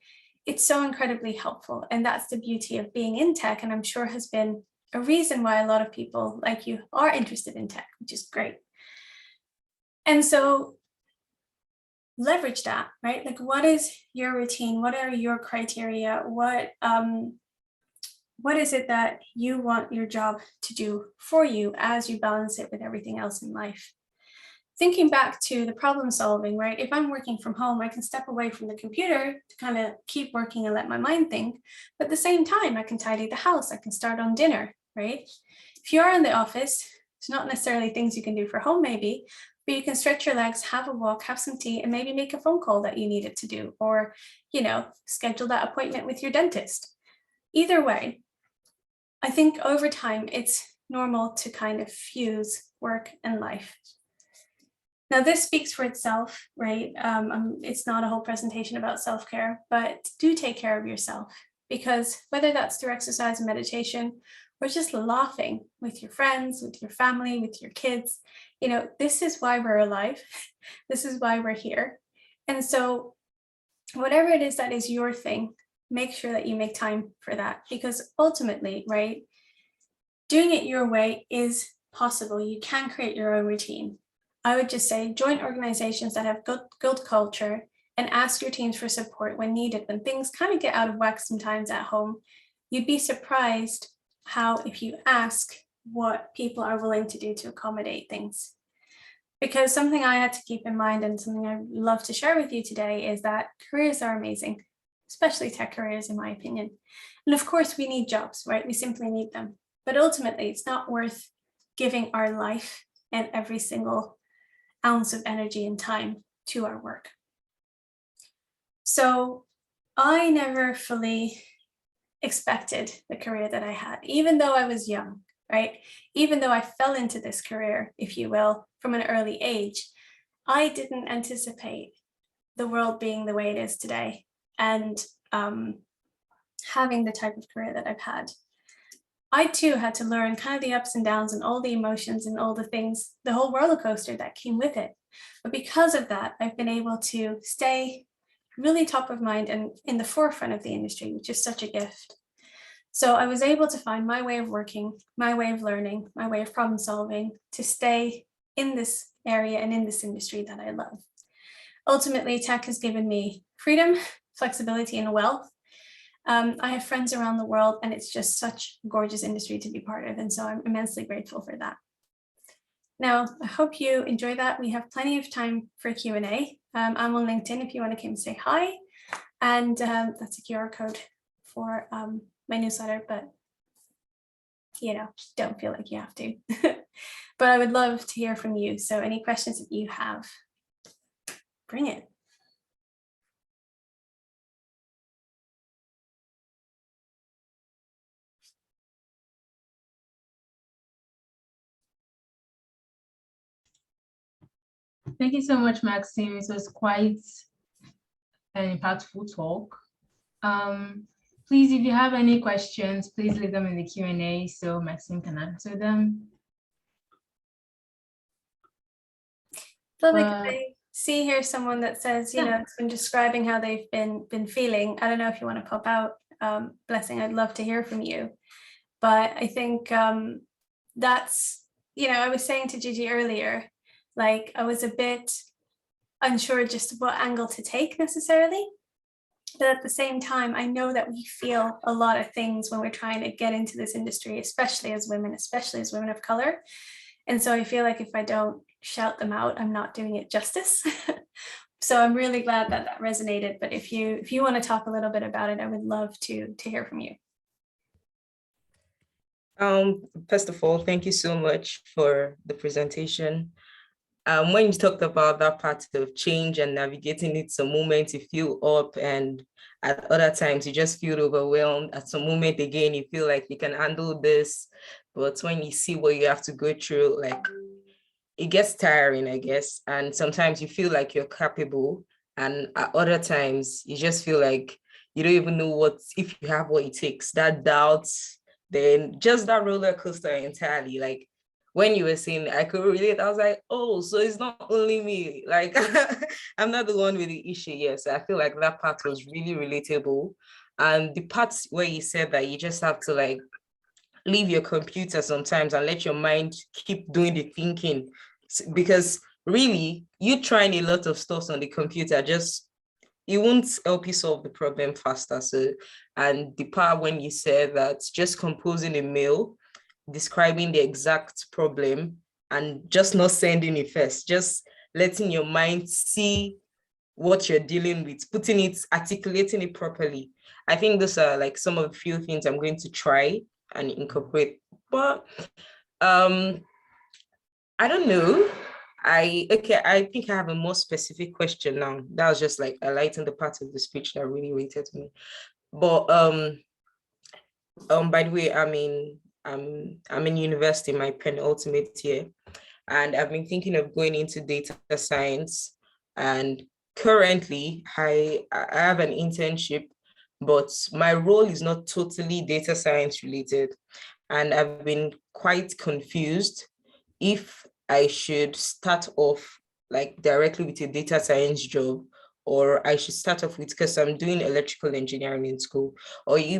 [SPEAKER 1] it's so incredibly helpful. And that's the beauty of being in tech, and I'm sure has been a reason why a lot of people like you are interested in tech, which is great. And so leverage that, right? Like, what is your routine? What are your criteria? What is it that you want your job to do for you as you balance it with everything else in life? Thinking back to the problem solving, right? If I'm working from home, I can step away from the computer to kind of keep working and let my mind think. But at the same time, I can tidy the house. I can start on dinner, right? If you're in the office, it's not necessarily things you can do for home, maybe, but you can stretch your legs, have a walk, have some tea, and maybe make a phone call that you needed to do, or, schedule that appointment with your dentist. Either way, I think over time, it's normal to kind of fuse work and life. Now, this speaks for itself, right? It's not a whole presentation about self-care, but do take care of yourself, because whether that's through exercise and meditation, or just laughing with your friends, with your family, with your kids, this is why we're alive. This is why we're here. And so whatever it is that is your thing, make sure that you make time for that, because ultimately, right, doing it your way is possible. You can create your own routine. I would just say join organizations that have good culture, and ask your teams for support when needed. When things kind of get out of whack sometimes at home, you'd be surprised how, if you ask, what people are willing to do to accommodate things. Because something I had to keep in mind, and something I love to share with you today, is that careers are amazing, especially tech careers, in my opinion. And of course, we need jobs, right? We simply need them. But ultimately, it's not worth giving our life and every single ounce of energy and time to our work. So I never fully expected the career that I had, even though I was young, right? Even though I fell into this career, if you will, from an early age, I didn't anticipate the world being the way it is today, and having the type of career that I've had. I too had to learn kind of the ups and downs and all the emotions and all the things, the whole roller coaster that came with it. But because of that, I've been able to stay really top of mind and in the forefront of the industry, which is such a gift. So I was able to find my way of working, my way of learning, my way of problem solving, to stay in this area and in this industry that I love. Ultimately, tech has given me freedom, flexibility, and wealth. I have friends around the world, and it's just such a gorgeous industry to be part of. And so I'm immensely grateful for that. Now, I hope you enjoy that. We have plenty of time for a Q&A. I'm on LinkedIn if you want to come and say hi. And that's a QR code for my newsletter, but don't feel like you have to. But I would love to hear from you. So any questions that you have, bring it.
[SPEAKER 2] Thank you so much, Maxim. It was quite an impactful talk. Please, if you have any questions, please leave them in the Q&A so Maxim can answer them.
[SPEAKER 1] Lovely. I see here someone that says, it's been describing how they've been feeling. I don't know if you want to pop out, Blessing. I'd love to hear from you. But I think that's, I was saying to Gigi earlier, like I was a bit unsure just what angle to take necessarily. But at the same time, I know that we feel a lot of things when we're trying to get into this industry, especially as women of color. And so I feel like if I don't shout them out, I'm not doing it justice. So I'm really glad that that resonated. But if you want to talk a little bit about it, I would love to hear from you.
[SPEAKER 3] First of all, thank you so much for the presentation. When you talked about that part of change and navigating it, some moments you feel up, and at other times you just feel overwhelmed. At some moment again, you feel like you can handle this, but when you see what you have to go through, like it gets tiring, I guess. And sometimes you feel like you're capable, and at other times you just feel like you don't even know if you have what it takes. That doubt, then just that roller coaster entirely. Like when you were saying I could relate, I was like, oh, so it's not only me. Like I'm not the one with the issue. Yes, I feel like that part was really relatable. And the parts where you said that you just have to like leave your computer sometimes and let your mind keep doing the thinking, because really you trying a lot of stuff on the computer it won't help you solve the problem faster. So, and the part when you said that just composing a mail describing the exact problem and just not sending it first, just letting your mind see what you're dealing with, articulating it properly. I think those are like some of the few things I'm going to try and incorporate. But I don't know. I think I have a more specific question now. That was just like highlighting the part of the speech that really related to me. But by the way, I'm in university, my penultimate year, and I've been thinking of going into data science. And currently, I have an internship, but my role is not totally data science related. And I've been quite confused if I should start off like directly with a data science job, or I should start off with, because I'm doing electrical engineering in school,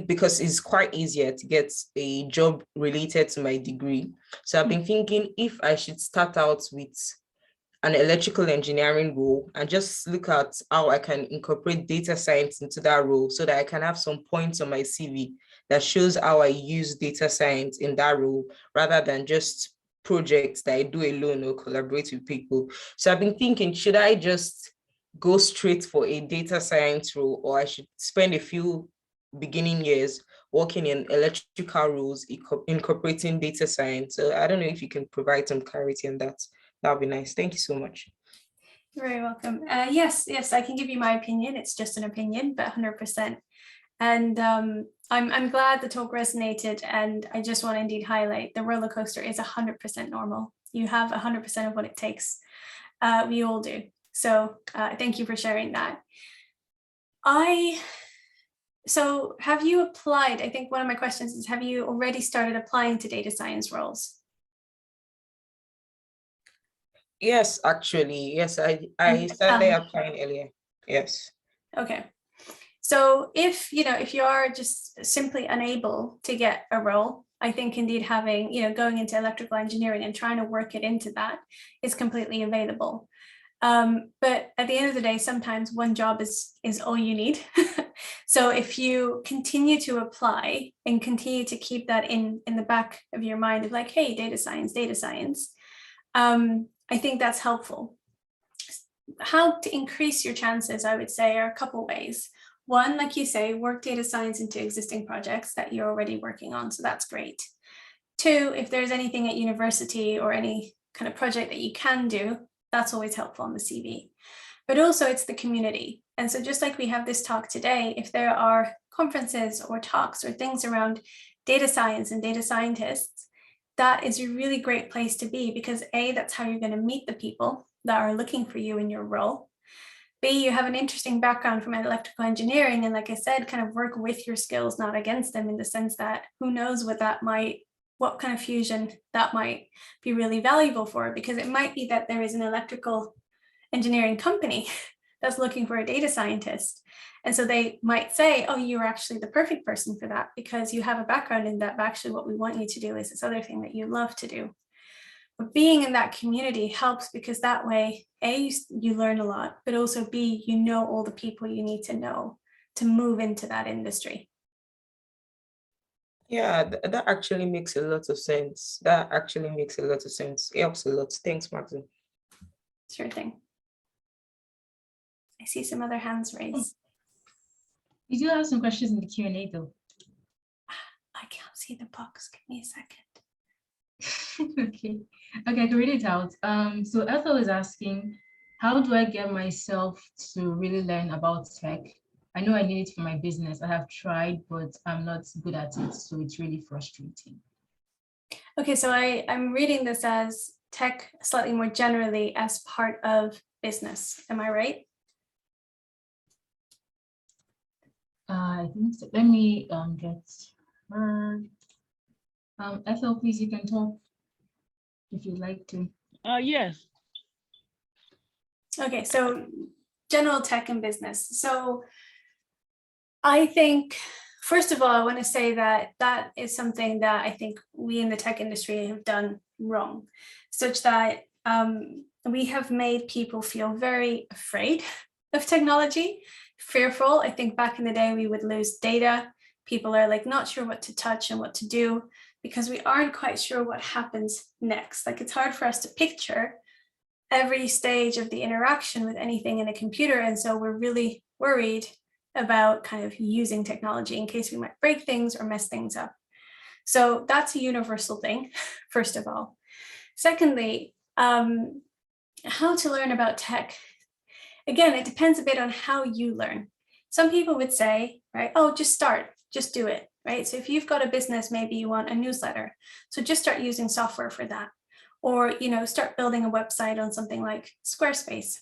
[SPEAKER 3] because it's quite easier to get a job related to my degree. So I've been thinking if I should start out with an electrical engineering role and just look at how I can incorporate data science into that role so that I can have some points on my CV that shows how I use data science in that role, rather than just projects that I do alone or collaborate with people. So I've been thinking, should I just go straight for a data science role, or I should spend a few beginning years working in electrical roles, incorporating data science? So I don't know if you can provide some clarity on that. That would be nice. Thank you so much.
[SPEAKER 1] You're very welcome. Yes, I can give you my opinion. It's just an opinion, but 100%. And I'm glad the talk resonated, and I just want to indeed highlight the roller coaster is 100% normal. You have 100% of what it takes. We all do. So thank you for sharing that. So have you applied? I think one of my questions is, have you already started applying to data science roles?
[SPEAKER 3] Yes, actually, yes, I started applying earlier. Yes.
[SPEAKER 1] Okay. So if you are just simply unable to get a role, I think indeed having, going into electrical engineering and trying to work it into that is completely available. But at the end of the day, sometimes one job is all you need. So if you continue to apply and continue to keep that in the back of your mind of like, hey, data science, I think that's helpful. How to increase your chances, I would say, are a couple ways. One, like you say, work data science into existing projects that you're already working on. So that's great. Two, if there's anything at university or any kind of project that you can do, that's always helpful on the CV. But also it's the community. And so just like we have this talk today, if there are conferences or talks or things around data science and data scientists, that is a really great place to be, because A, that's how you're going to meet the people that are looking for you in your role. B, you have an interesting background from electrical engineering. And like I said, kind of work with your skills, not against them, in the sense that who knows what kind of fusion that might be really valuable for, because it might be that there is an electrical engineering company that's looking for a data scientist. And so they might say, oh, you're actually the perfect person for that because you have a background in that, but actually what we want you to do is this other thing that you love to do. But being in that community helps, because that way, A, you learn a lot, but also B, you know all the people you need to know to move into that industry.
[SPEAKER 3] Yeah, that actually makes a lot of sense. That actually makes a lot of sense. It helps a lot. Thanks, Maxim.
[SPEAKER 1] Sure thing. I see some other hands raised.
[SPEAKER 2] We do have some questions in the Q&A though.
[SPEAKER 1] I can't see the box. Give me a second.
[SPEAKER 2] Okay, I can read it out. So Ethel is asking, how do I get myself to really learn about tech? I know I need it for my business. I have tried, but I'm not good at it. So it's really frustrating.
[SPEAKER 1] Okay, so I'm reading this as tech slightly more generally as part of business. Am I right?
[SPEAKER 2] I think so. Let me get her. Ethel, please, you can talk if you'd like to.
[SPEAKER 4] Yes.
[SPEAKER 1] Okay, so general tech and business. So I think, first of all, I want to say that that is something that I think we in the tech industry have done wrong, such that we have made people feel very afraid of technology, fearful. I think back in the day, we would lose data. People are like not sure what to touch and what to do because we aren't quite sure what happens next. Like it's hard for us to picture every stage of the interaction with anything in a computer. And so we're really worried about kind of using technology in case we might break things or mess things up. So that's a universal thing, first of all. Secondly, how to learn about tech. Again, it depends a bit on how you learn. Some people would say, right, oh, just start, just do it, right? So if you've got a business, maybe you want a newsletter. So just start using software for that. Or, start building a website on something like Squarespace.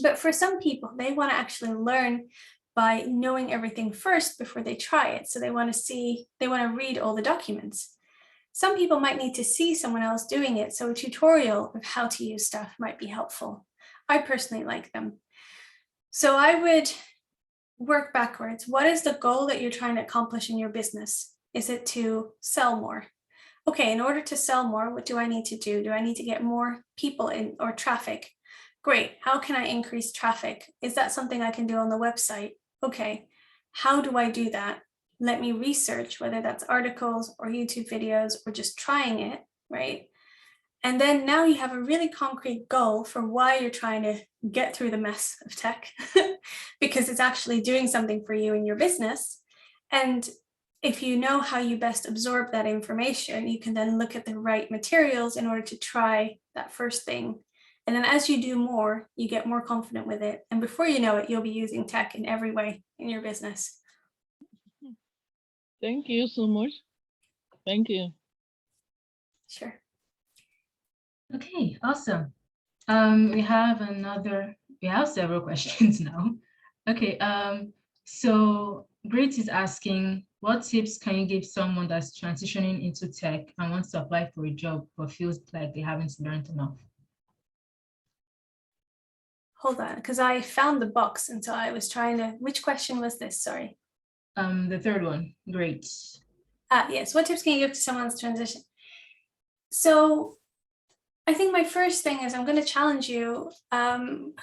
[SPEAKER 1] But for some people, they want to actually learn by knowing everything first before they try it. So they want to read all the documents. Some people might need to see someone else doing it. So a tutorial of how to use stuff might be helpful. I personally like them. So I would work backwards. What is the goal that you're trying to accomplish in your business? Is it to sell more? Okay, in order to sell more, what do I need to do? Do I need to get more people in or traffic? Great. How can I increase traffic? Is that something I can do on the website? Okay. How do I do that? Let me research, whether that's articles or YouTube videos or just trying it, right? And then now you have a really concrete goal for why you're trying to get through the mess of tech because it's actually doing something for you in your business. And if you know how you best absorb that information, you can then look at the right materials in order to try that first thing. And then as you do more, you get more confident with it. And before you know it, you'll be using tech in every way in your business.
[SPEAKER 4] Thank you so much. Thank you.
[SPEAKER 1] Sure.
[SPEAKER 2] Okay, awesome. We have several questions now. Okay, so Great is asking, what tips can you give someone that's transitioning into tech and wants to apply for a job but feels like they haven't learned enough?
[SPEAKER 1] Hold on, because I found the box and so I was trying to, which question was this? Sorry.
[SPEAKER 2] The third one, great.
[SPEAKER 1] Yes, what tips can you give to someone's transition? So I think my first thing is I'm going to challenge you.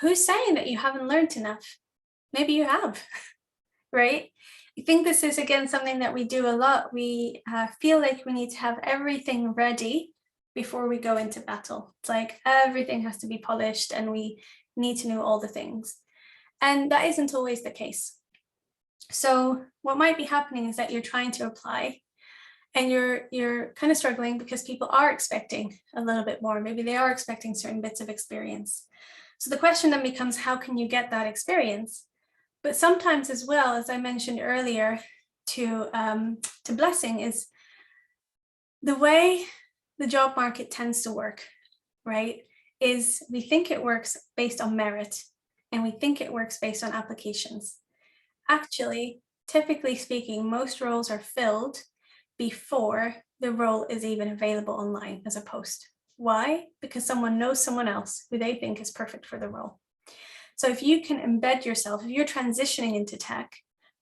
[SPEAKER 1] Who's saying that you haven't learned enough? Maybe you have. right? I think this is, again, something that we do a lot. We feel like we need to have everything ready before we go into battle. It's like everything has to be polished and we need to know all the things. And that isn't always the case. So what might be happening is that you're trying to apply and you're kind of struggling because people are expecting a little bit more. Maybe they are expecting certain bits of experience. So the question then becomes, how can you get that experience? But sometimes as well, as I mentioned earlier to Blessing, is the way the job market tends to work, right? Is we think it works based on merit and we think it works based on applications. Actually, typically speaking, most roles are filled before the role is even available online as a post. Why? Because someone knows someone else who they think is perfect for the role. So if you can embed yourself, if you're transitioning into tech,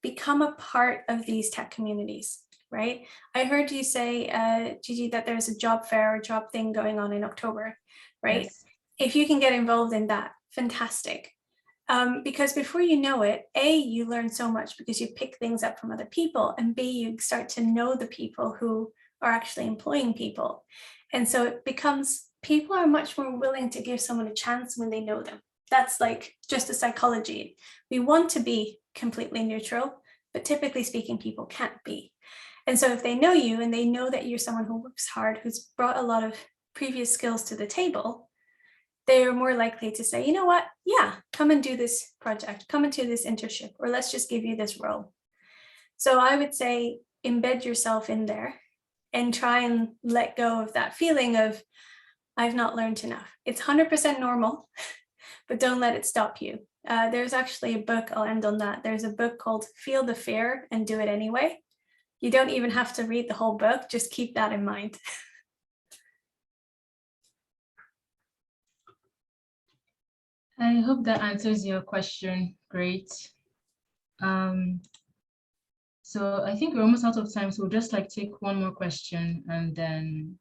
[SPEAKER 1] become a part of these tech communities, right? I heard you say, Gigi, that there's a job fair or job thing going on in October, right?
[SPEAKER 2] Yes.
[SPEAKER 1] If you can get involved in that, fantastic. Because before you know it, A, you learn so much because you pick things up from other people, and B, you start to know the people who are actually employing people. And so it becomes, people are much more willing to give someone a chance when they know them. That's like just the psychology. We want to be completely neutral, but typically speaking, people can't be. And so if they know you and they know that you're someone who works hard, who's brought a lot of previous skills to the table, they are more likely to say, you know what, yeah, come and do this project, come and do this internship, or let's just give you this role. So I would say embed yourself in there and try and let go of that feeling of, I've not learned enough. It's 100% normal, but don't let it stop you. There's actually a book, I'll end on that. There's a book called Feel the Fear and Do It Anyway. You don't even have to read the whole book, just keep that in mind.
[SPEAKER 2] I hope that answers your question. Great. So I think we're almost out of time, so we'll just like take one more question, and then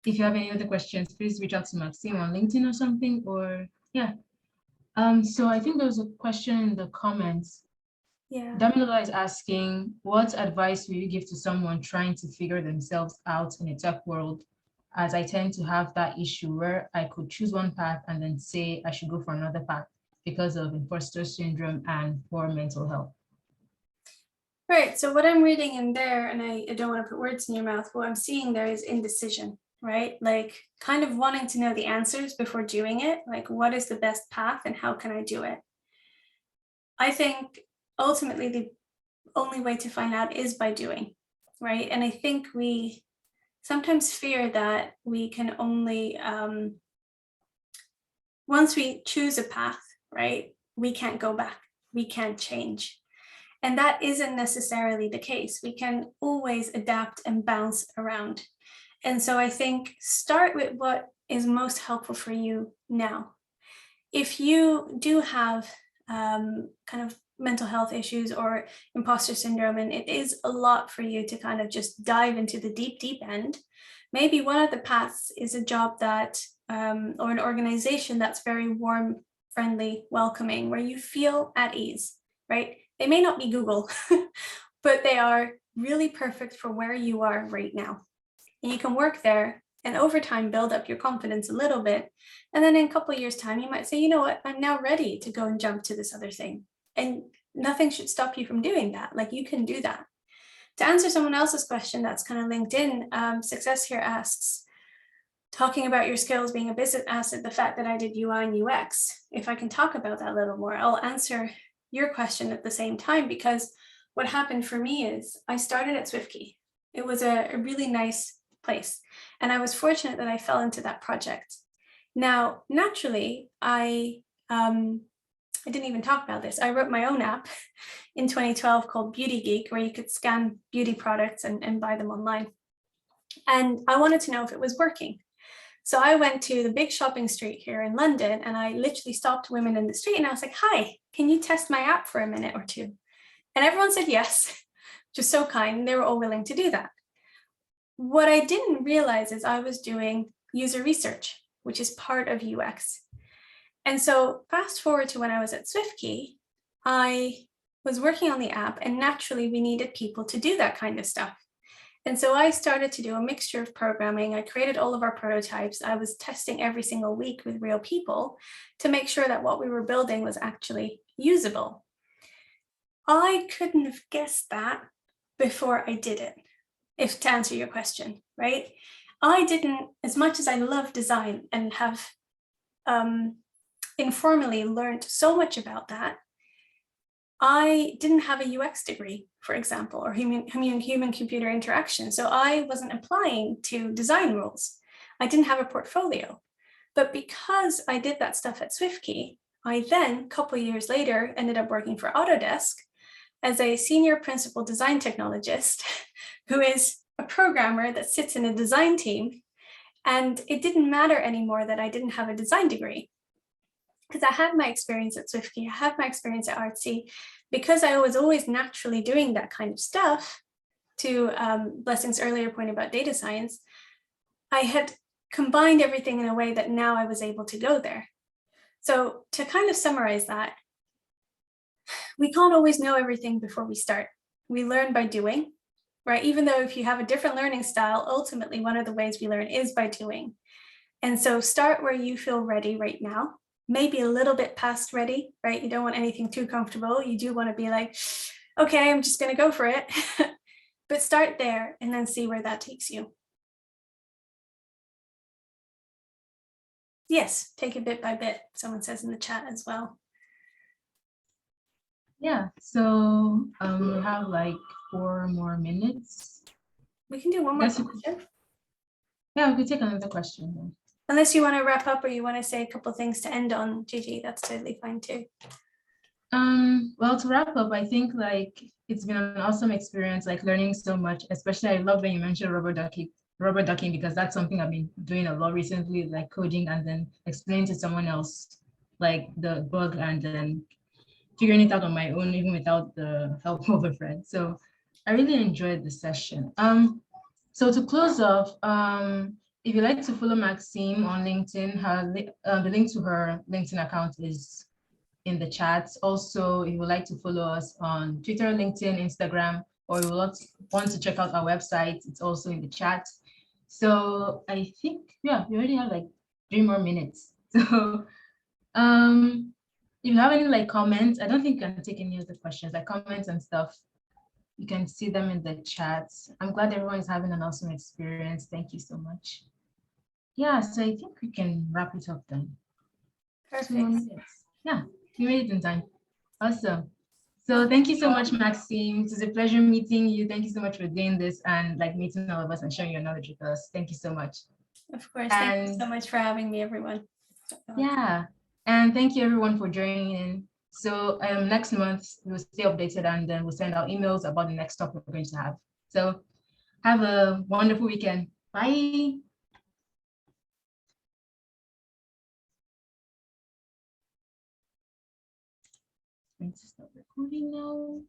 [SPEAKER 2] if you have any other questions, please reach out to Maxim on LinkedIn or something, or yeah. So I think there was a question in the comments.
[SPEAKER 1] Yeah.
[SPEAKER 2] Damilola is asking, what advice will you give to someone trying to figure themselves out in a tech world? As I tend to have that issue where I could choose one path and then say I should go for another path because of imposter syndrome and poor mental health.
[SPEAKER 1] Right, so what I'm reading in there, and I don't want to put words in your mouth, what I'm seeing there is indecision, right? Like kind of wanting to know the answers before doing it, like what is the best path and how can I do it? I think ultimately the only way to find out is by doing, right? And I think we sometimes fear that we can only, once we choose a path, right, we can't go back, we can't change. And that isn't necessarily the case. We can always adapt and bounce around. And so I think start with what is most helpful for you now. If you do have kind of mental health issues or imposter syndrome, and it is a lot for you to kind of just dive into the deep, deep end, maybe one of the paths is a job that, or an organization that's very warm, friendly, welcoming, where you feel at ease, right? They may not be Google, but they are really perfect for where you are right now. And you can work there and over time build up your confidence a little bit. And then in a couple of years' time, you might say, you know what, I'm now ready to go and jump to this other thing. And nothing should stop you from doing that. Like you can do that. To answer someone else's question that's kind of linked in, Success here asks, talking about your skills being a business asset, the fact that I did UI and UX, if I can talk about that a little more, I'll answer your question at the same time, because what happened for me is I started at SwiftKey. It was a really nice place. And I was fortunate that I fell into that project. Now, naturally, I didn't even talk about this. I wrote my own app in 2012 called Beauty Geek, where you could scan beauty products and buy them online. And I wanted to know if it was working. So I went to the big shopping street here in London, and I literally stopped women in the street and I was like, hi, can you test my app for a minute or two? And everyone said yes, just so kind. They were all willing to do that. What I didn't realize is I was doing user research, which is part of UX. And so fast forward to when I was at SwiftKey, I was working on the app, and naturally we needed people to do that kind of stuff. And so I started to do a mixture of programming. I created all of our prototypes. I was testing every single week with real people to make sure that what we were building was actually usable. I couldn't have guessed that before I did it, if to answer your question, right? I didn't, as much as I love design and have informally learned so much about that, I didn't have a UX degree, for example, or human-computer interaction. So I wasn't applying to design roles. I didn't have a portfolio. But because I did that stuff at SwiftKey, I then, a couple of years later, ended up working for Autodesk as a senior principal design technologist, who is a programmer that sits in a design team. And it didn't matter anymore that I didn't have a design degree, because I had my experience at SwiftKey, I had my experience at Artsy, because I was always naturally doing that kind of stuff. To Blessing's earlier point about data science, I had combined everything in a way that now I was able to go there. So to kind of summarize that, we can't always know everything before we start. We learn by doing, right? Even though if you have a different learning style, ultimately one of the ways we learn is by doing. And so start where you feel ready right now, maybe a little bit past ready, right? You don't want anything too comfortable. You do want to be like, okay, I'm just going to go for it. But start there and then see where that takes you. Yes, take it bit by bit, someone says in the chat as well.
[SPEAKER 2] Yeah, so we have like 4 more minutes.
[SPEAKER 1] We can do one more question.
[SPEAKER 2] Yeah, we could take another question then.
[SPEAKER 1] Unless you want to wrap up or you want to say a couple of things to end on, Gigi, that's totally fine too.
[SPEAKER 2] Well, to wrap up, I think like it's been an awesome experience, like learning so much, especially I love that you mentioned rubber ducking, because that's something I've been doing a lot recently, like coding and then explaining to someone else like the bug and then figuring it out on my own, even without the help of a friend. So I really enjoyed the session. So to close off, if you'd like to follow Maxim on LinkedIn, the link to her LinkedIn account is in the chat. Also, if you would like to follow us on Twitter, LinkedIn, Instagram, or you want to check out our website, it's also in the chat. So I think, yeah, we already have like 3 more minutes. So if you have any like comments, I don't think I can take any of the questions, like comments and stuff. You can see them in the chat. I'm glad everyone is having an awesome experience. Thank you so much. Yeah, so I think we can wrap it up then.
[SPEAKER 1] Perfect.
[SPEAKER 2] Yeah, you made it in time. Awesome. So thank you so much, Maxim. It was a pleasure meeting you. Thank you so much for doing this and like meeting all of us and sharing your knowledge with us. Thank you so much.
[SPEAKER 1] Of course. Thank you so much for having me, everyone.
[SPEAKER 2] Yeah, and thank you everyone for joining in. So next month we'll stay updated and then we'll send out emails about the next topic we're going to have. So have a wonderful weekend. Bye. I'm going to stop recording now.